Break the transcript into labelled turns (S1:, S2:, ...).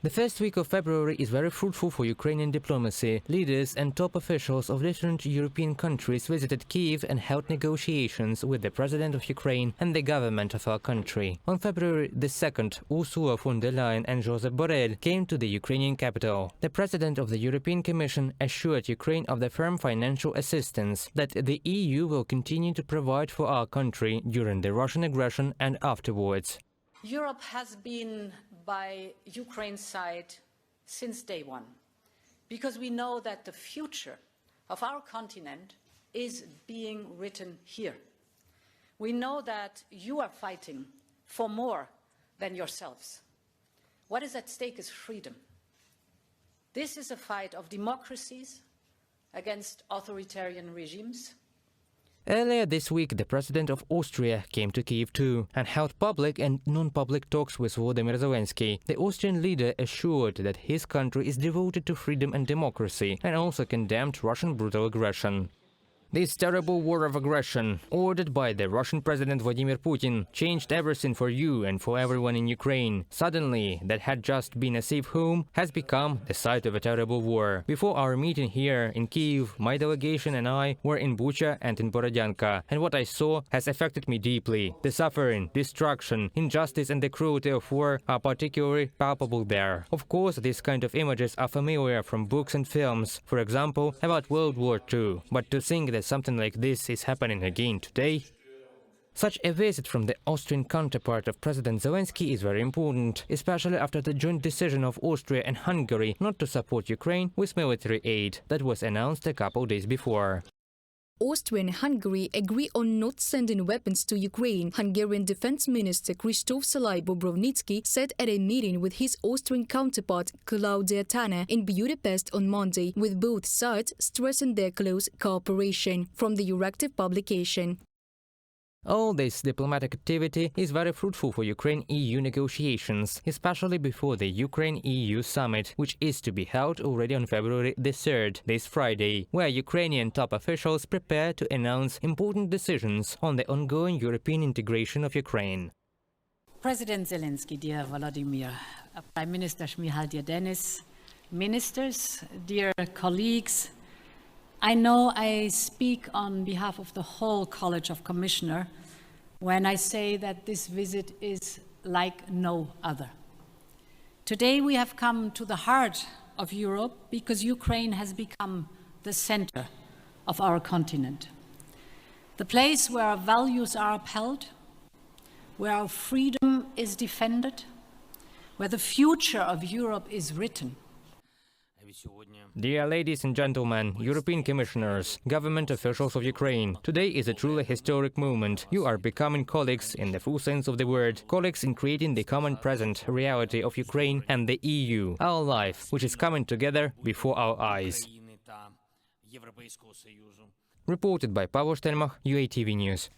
S1: The first week of February is very fruitful for Ukrainian diplomacy. Leaders and top officials of different European countries visited Kyiv and held negotiations with the President of Ukraine and the government of our country. On February the 2nd, Ursula von der Leyen and Josep Borell came to the Ukrainian capital. The President of the European Commission assured Ukraine of the firm financial assistance that the EU will continue to provide for our country during the Russian aggression and afterwards.
S2: Europe has been by Ukraine's side since day one, because we know that the future of our continent is being written here. We know that you are fighting for more than yourselves. What is at stake is freedom. This is a fight of democracies against authoritarian regimes.
S1: Earlier this week, the President of Austria came to Kyiv too and held public and non-public talks with Volodymyr Zelensky. The Austrian leader assured that his country is devoted to freedom and democracy and also condemned Russian brutal aggression. This terrible war of aggression, ordered by the Russian President Vladimir Putin, changed everything for you and for everyone in Ukraine. Suddenly, that had just been a safe home has become the site of a terrible war. Before our meeting here in Kyiv, my delegation and I were in Bucha and in Borodyanka, and what I saw has affected me deeply. The suffering, destruction, injustice and the cruelty of war are particularly palpable there. Of course, these kind of images are familiar from books and films, for example, about World War II, but to think that something like this is happening again today. Such a visit from the Austrian counterpart of President Zelensky is very important, especially after the joint decision of Austria and Hungary not to support Ukraine with military aid that was announced a couple days before.
S3: Austria and Hungary agree on not sending weapons to Ukraine, Hungarian Defense Minister Kristóf Szalai-Bobrovnicki said at a meeting with his Austrian counterpart Claudia Tanner in Budapest on Monday, with both sides stressing their close cooperation. From the Euractiv publication.
S1: All this diplomatic activity is very fruitful for Ukraine-EU negotiations, especially before the Ukraine-EU summit, which is to be held already on February the 3rd, this Friday, where Ukrainian top officials prepare to announce important decisions on the ongoing European integration of Ukraine.
S2: President Zelensky, dear Volodymyr, Prime Minister Shmyhal, dear Denis, ministers, dear colleagues, I know I speak on behalf of the whole College of Commissioners when I say that this visit is like no other. Today we have come to the heart of Europe because Ukraine has become the center of our continent. The place where our values are upheld, where our freedom is defended, where the future of Europe is written.
S1: Dear ladies and gentlemen, European commissioners, government officials of Ukraine, today is a truly historic moment. You are becoming colleagues in the full sense of the word, colleagues in creating the common present reality of Ukraine and the EU, our life, which is coming together before our eyes. Reported by Pavel Stelmach, UATV News.